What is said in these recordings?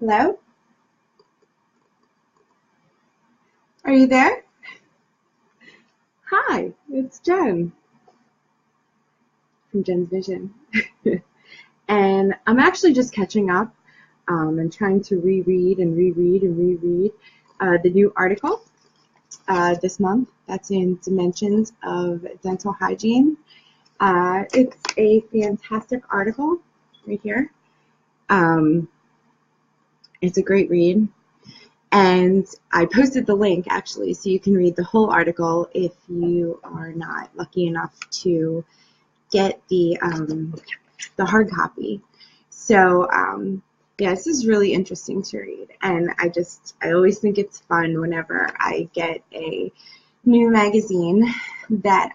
Hello? Are you there? Hi, it's Jen from Jen's Vision. And I'm actually just catching up and trying to reread the new article this month that's in Dimensions of Dental Hygiene. It's a fantastic article right here. It's a great read. And I posted the link actually, so you can read the whole article if you are not lucky enough to get the hard copy. So yeah, this is really interesting to read, and I always think it's fun whenever I get a new magazine that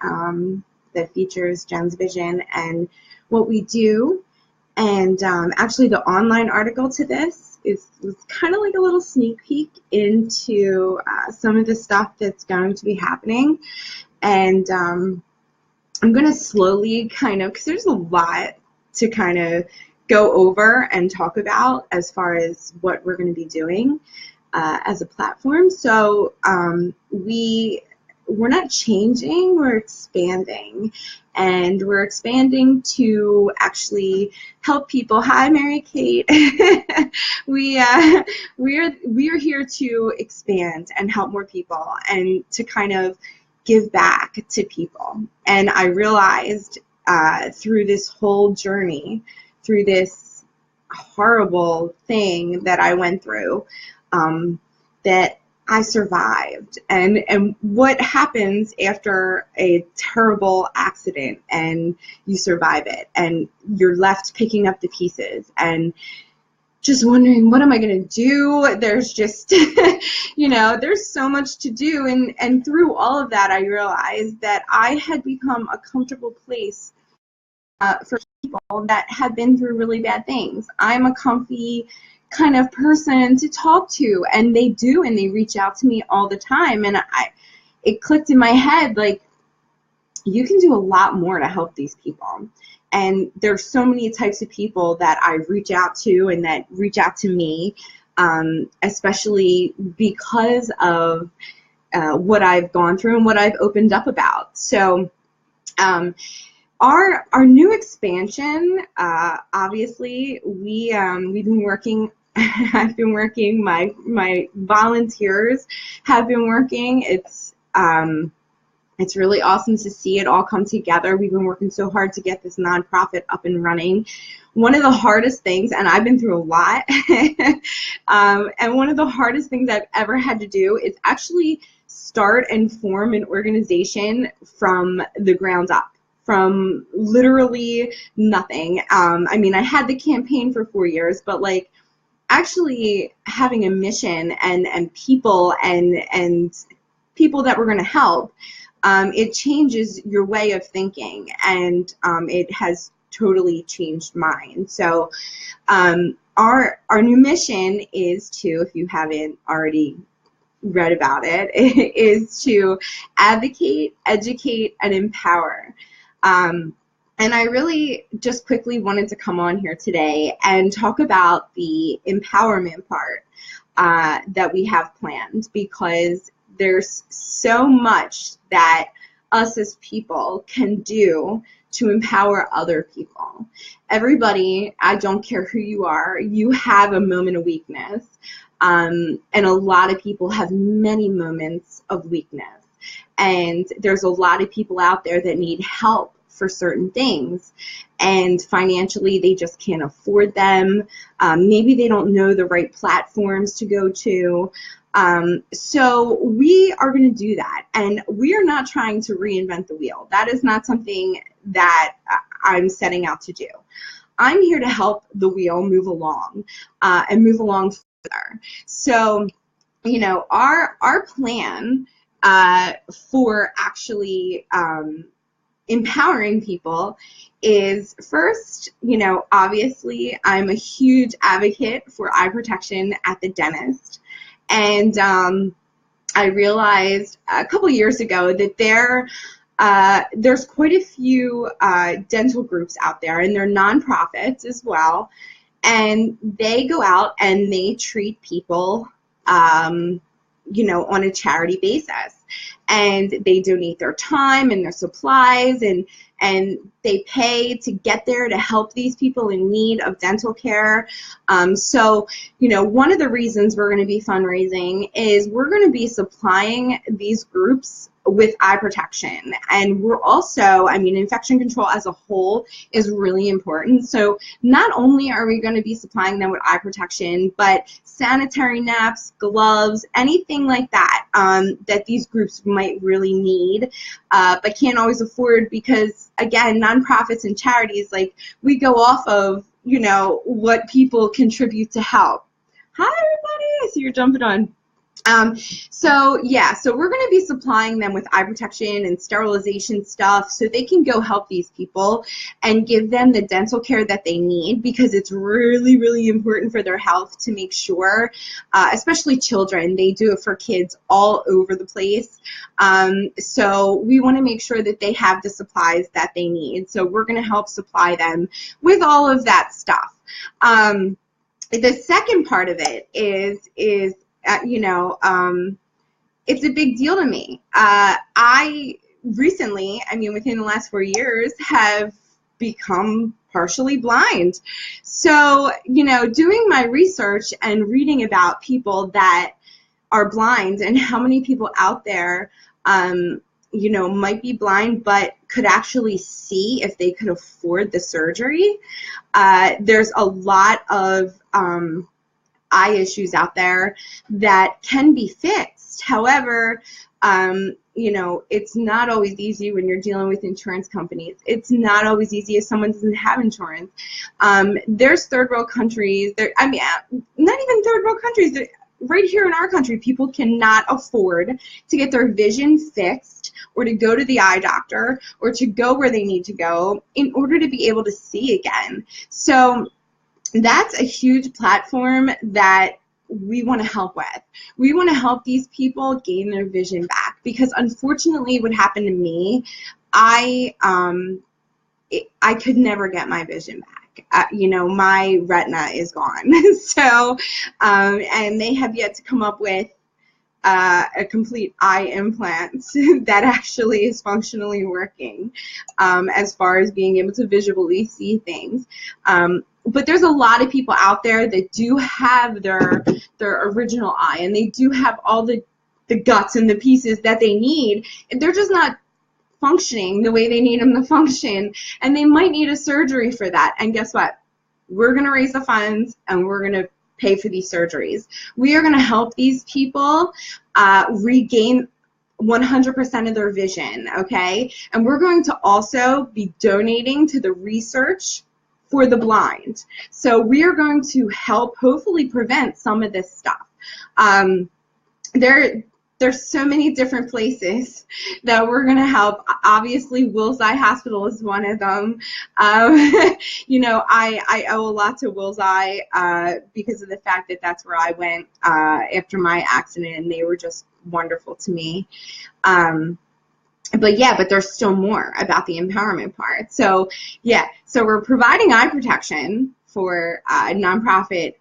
that features Jen's Vision and what we do. And actually, the online article to this was kind of like a little sneak peek into some of the stuff that's going to be happening. And I'm going to slowly because there's a lot to kind of go over and talk about as far as what we're going to be doing as a platform. So we're not changing, we're expanding. And we're expanding to actually help people. Hi, Mary Kate. we are here to expand and help more people and to kind of give back to people. And I realized through this whole journey, through this horrible thing that I went through, that I survived. And what happens after a terrible accident and you survive it and you're left picking up the pieces and just wondering, what am I going to do? There's just, there's so much to do. And through all of that, I realized that I had become a comfortable place for people that have been through really bad things. I'm a comfy kind of person to talk to, and they do, and they reach out to me all the time. And it clicked in my head, like, you can do a lot more to help these people. And there's so many types of people that I reach out to and that reach out to me, especially because of what I've gone through and what I've opened up about. So our new expansion, obviously, we've been working. I've been working. My volunteers have been working. It's really awesome to see it all come together. We've been working so hard to get this nonprofit up and running. One of the hardest things, and I've been through a lot, and one of the hardest things I've ever had to do is actually start and form an organization from the ground up. From literally nothing. I mean, I had the campaign for 4 years, but like actually having a mission and people and people that we're going to help, it changes your way of thinking, and it has totally changed mine. So our new mission is to, if you haven't already read about it, is to advocate, educate, and empower. And I really just quickly wanted to come on here today and talk about the empowerment part that we have planned, because there's so much that us as people can do to empower other people. Everybody, I don't care who you are, you have a moment of weakness. And a lot of people have many moments of weakness. And there's a lot of people out there that need help for certain things, and financially they just can't afford them. Maybe they don't know the right platforms to go to. So we are going to do that, and we are not trying to reinvent the wheel. That is not something that I'm setting out to do. I'm here to help the wheel move along and move along further. So, our plan for actually empowering people is, first, obviously I'm a huge advocate for eye protection at the dentist. And I realized a couple years ago that there's quite a few dental groups out there, and they're nonprofits as well. and they go out and they treat people, you know, on a charity basis. And they donate their time and their supplies, and they pay to get there to help these people in need of dental care. So, you know, one of the reasons we're going to be fundraising is we're going to be supplying these groups with eye protection. And we're also, I mean, infection control as a whole is really important. So not only are we going to be supplying them with eye protection, but sanitary naps, gloves, anything like that that these groups might really need, but can't always afford, because again, nonprofits and charities, like, we go off of, you know, what people contribute to help. Hi everybody, I see you're jumping on. So yeah, so we're going to be supplying them with eye protection and sterilization stuff so they can go help these people and give them the dental care that they need, because it's really, really important for their health to make sure, especially children. They do it for kids all over the place. So we want to make sure that they have the supplies that they need. So we're going to help supply them with all of that stuff. The second part of it is you know, it's a big deal to me. I recently, I mean, within the last 4 years, have become partially blind. So, you know, doing my research and reading about people that are blind and how many people out there, you know, might be blind but could actually see if they could afford the surgery. There's a lot of eye issues out there that can be fixed. However, you know, it's not always easy when you're dealing with insurance companies. It's not always easy if someone doesn't have insurance. There's third world countries, I mean, not even third world countries, right here in our country, people cannot afford to get their vision fixed or to go to the eye doctor or to go where they need to go in order to be able to see again. So that's a huge platform that we want to help with. We want to help these people gain their vision back, because unfortunately what happened to me, I could never get my vision back. You know, my retina is gone. So, and they have yet to come up with a complete eye implant that actually is functionally working, as far as being able to visually see things. But there's a lot of people out there that do have their original eye, and they do have all the guts and the pieces that they need. They're just not functioning the way they need them to function, and they might need a surgery for that. And guess what? We're going to raise the funds, and we're going to pay for these surgeries. We are going to help these people regain 100% of their vision, okay? And we're going to also be donating to the research for the blind. So we are going to help hopefully prevent some of this stuff. There's so many different places that we're going to help. Obviously, Wills Eye Hospital is one of them. You know, I owe a lot to Wills Eye because of the fact that that's where I went after my accident, and they were just wonderful to me. But yeah, but there's still more about the empowerment part. So yeah, so we're providing eye protection for nonprofit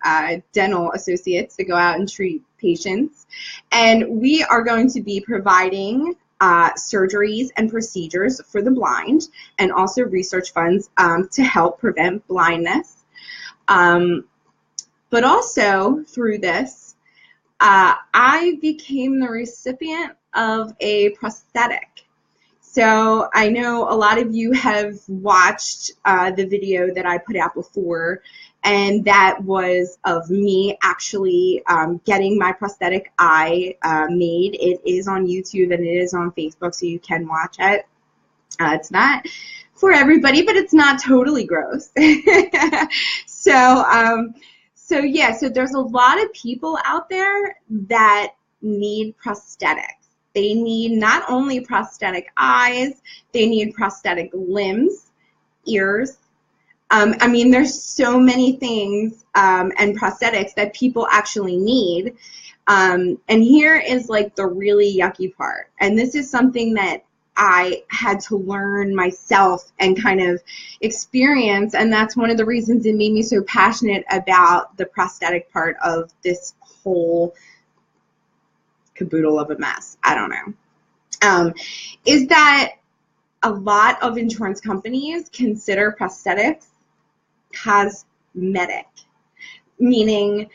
dental associates to go out and treat patients. And we are going to be providing surgeries and procedures for the blind, and also research funds to help prevent blindness. But also through this, I became the recipient of a prosthetic. So I know a lot of you have watched the video that I put out before, and that was of me actually getting my prosthetic eye made. It is on YouTube and it is on Facebook, so you can watch it. It's not for everybody, but it's not totally gross. So yeah, so there's a lot of people out there that need prosthetics. They need not only prosthetic eyes, they need prosthetic limbs, ears. I mean, there's so many things and prosthetics that people actually need. And here is like the really yucky part. And this is something that I had to learn myself and kind of experience. And that's one of the reasons it made me so passionate about the prosthetic part of this whole caboodle of a mess. I don't know. Is that a lot of insurance companies consider prosthetics cosmetic, meaning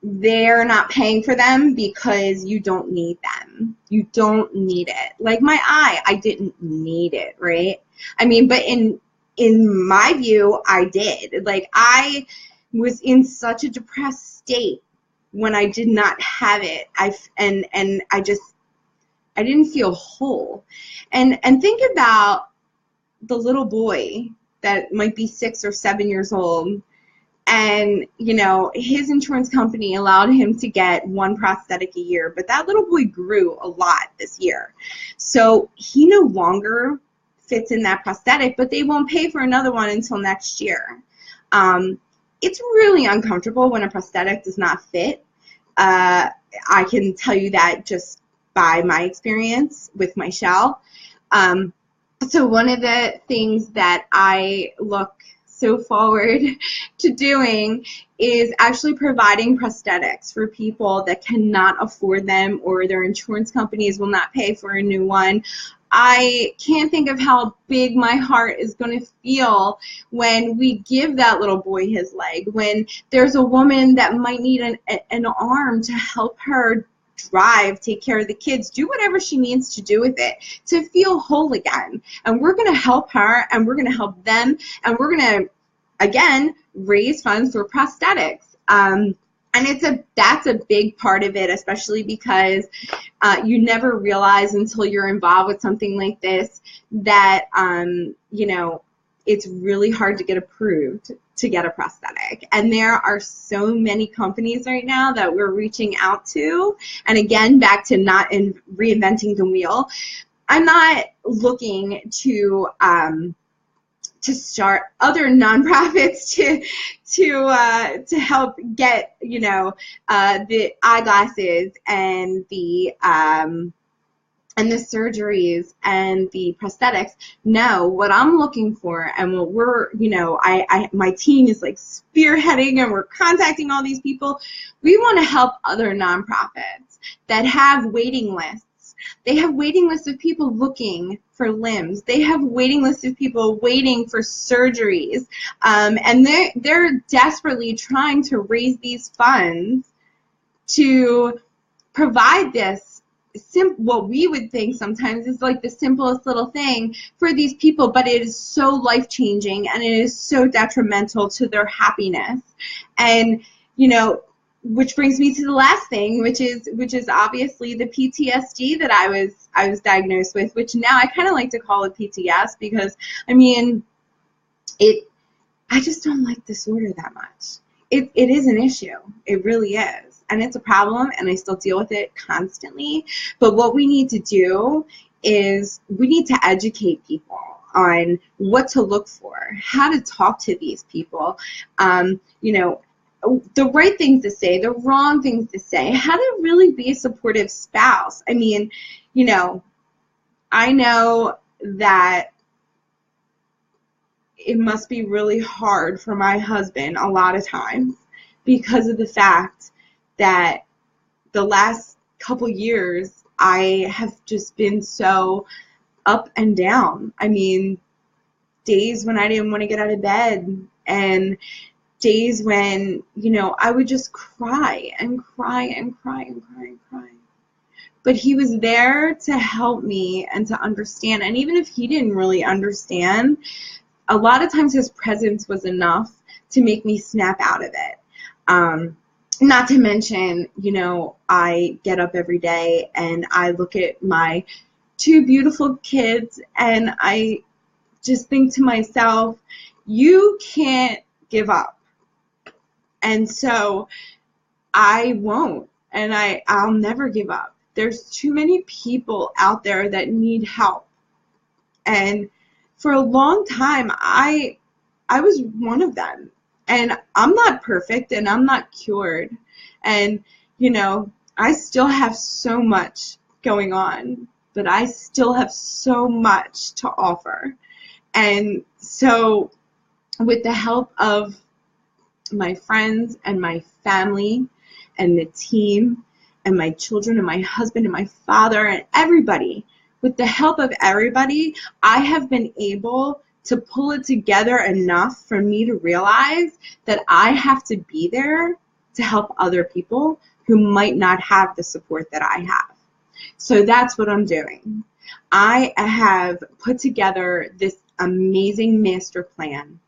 they're not paying for them because you don't need them. You don't need it. Like my eye, I didn't need it, right? I mean, but in my view, I did. Like I was in such a depressed state when I did not have it. I didn't feel whole. And think about the little boy that might be 6 or 7 years old. And, you know, his insurance company allowed him to get one prosthetic a year, but that little boy grew a lot this year. So he no longer fits in that prosthetic, but they won't pay for another one until next year. It's really uncomfortable when a prosthetic does not fit. I can tell you that just by my experience with my shell. So one of the things that I look so forward to doing is actually providing prosthetics for people that cannot afford them or their insurance companies will not pay for a new one. I can't think of how big my heart is going to feel when we give that little boy his leg, when there's a woman that might need an arm to help her drive, take care of the kids, do whatever she needs to do with it to feel whole again. And we're going to help her and we're going to help them and we're going to, again, raise funds for prosthetics. And that's a big part of it, especially because you never realize until you're involved with something like this that, you know, it's really hard to get approved to get a prosthetic. And there are so many companies right now that we're reaching out to. And again, back to not reinventing the wheel. I'm not looking to start other nonprofits to help get, you know, the eyeglasses and the surgeries and the prosthetics. No, what I'm looking for and what we're, you know, my team is like spearheading and we're contacting all these people. We want to help other nonprofits that have waiting lists. They have waiting lists of people looking for limbs. They have waiting lists of people waiting for surgeries. And they're desperately trying to raise these funds to provide this what we would think sometimes is like the simplest little thing for these people, but it is so life-changing and it is so detrimental to their happiness. And, you know, which brings me to the last thing, which is obviously the PTSD that I was diagnosed with, which now I kind of like to call it PTS because, I mean, I just don't like disorder that much. It is an issue. It really is. And it's a problem, and I still deal with it constantly. But what we need to do is we need to educate people on what to look for, how to talk to these people, you know, the right things to say, the wrong things to say, how to really be a supportive spouse. I mean, you know, I know that it must be really hard for my husband a lot of times because of the fact that the last couple years I have just been so up and down. I mean, days when I didn't want to get out of bed and days when, you know, I would just cry and cry and cry and cry and cry. But he was there to help me and to understand. And even if he didn't really understand, a lot of times his presence was enough to make me snap out of it. Not to mention, you know, I get up every day and I look at my 2 beautiful kids and I just think to myself, you can't give up. And so I won't, and I'll never give up. There's too many people out there that need help. And for a long time, I was one of them. And I'm not perfect and I'm not cured. And, you know, I still have so much going on but I still have so much to offer. And so with the help of my friends and my family and the team and my children and my husband and my father and everybody, with the help of everybody, I have been able to pull it together enough for me to realize that I have to be there to help other people who might not have the support that I have. So that's what I'm doing. I have put together this amazing master plan,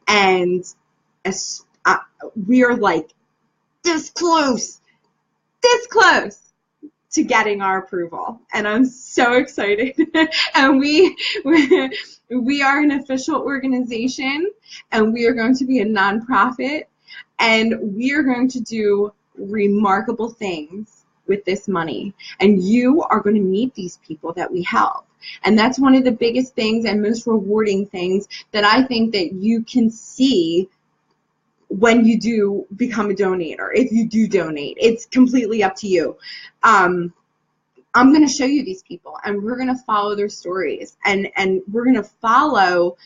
and we are like this close to getting our approval, and I'm so excited. And we are an official organization, and we are going to be a nonprofit, and we are going to do remarkable things with this money, and you are going to meet these people that we help. And that's one of the biggest things and most rewarding things that I think that you can see when you do become a donator. If you do donate, it's completely up to you. I'm going to show you these people, and we're going to follow their stories, and we're going to follow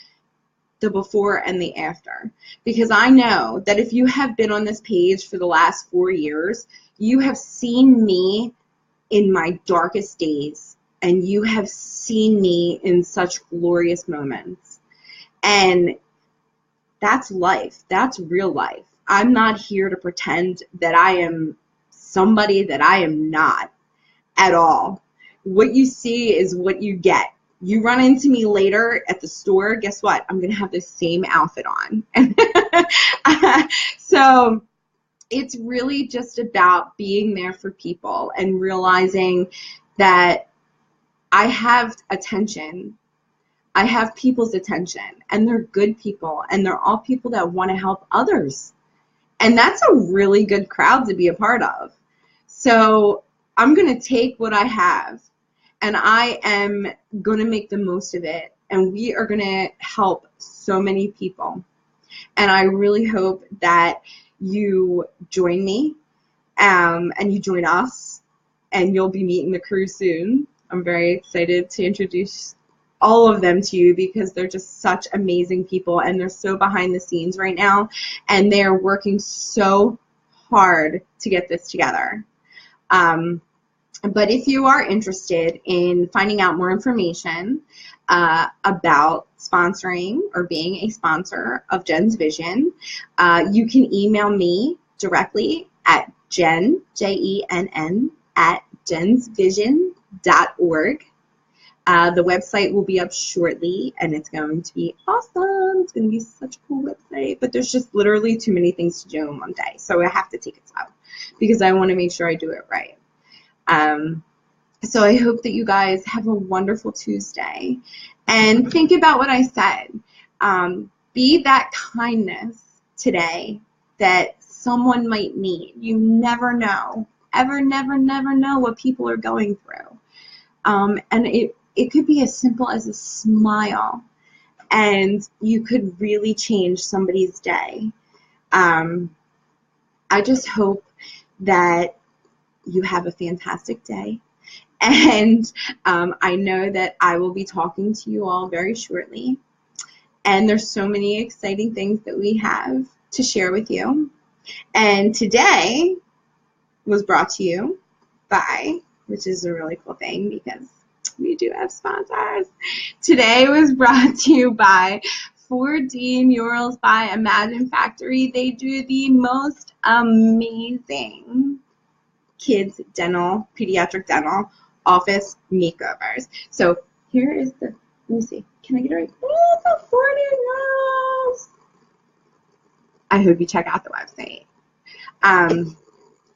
the before and the after, because I know that if you have been on this page for the last 4 years, you have seen me in my darkest days, and you have seen me in such glorious moments. And that's life. That's real life. I'm not here to pretend that I am somebody that I am not at all. What you see is what you get. You run into me later at the store, guess what? I'm going to have the same outfit on. So it's really just about being there for people and realizing that I have attention. I have people's attention, and they're good people, and they're all people that want to help others. And that's a really good crowd to be a part of. So I'm going to take what I have, and I am going to make the most of it, and we are going to help so many people. And I really hope that you join me, and you join us, and you'll be meeting the crew soon. I'm very excited to introduce all of them to you, because they're just such amazing people, and they're so behind the scenes right now, and they're working so hard to get this together. But if you are interested in finding out more information about sponsoring or being a sponsor of Jenn's Vision, you can email me directly at Jenn, Jenn, at jensvision.org. The website will be up shortly, and it's going to be awesome. It's going to be such a cool website, but there's just literally too many things to do in one day, so I have to take it slow because I want to make sure I do it right. So I hope that you guys have a wonderful Tuesday, and think about what I said. Be that kindness today that someone might need. You never know, never know what people are going through. And it could be as simple as a smile, and you could really change somebody's day. I just hope that you have a fantastic day, and I know that I will be talking to you all very shortly, and there's so many exciting things that we have to share with you. And today was brought to you by, which is a really cool thing because we do have sponsors. Today was brought to you by 4D Murals by Imagine Factory. They do the most amazing kids dental, pediatric dental office makeovers. So here is the, let me see, can I get it right? Oh, the 4D Murals. I hope you check out the website.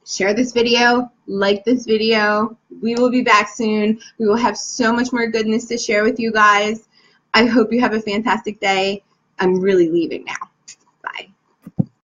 Share this video, like this video. We will be back soon. We will have so much more goodness to share with you guys. I hope you have a fantastic day. I'm really leaving now.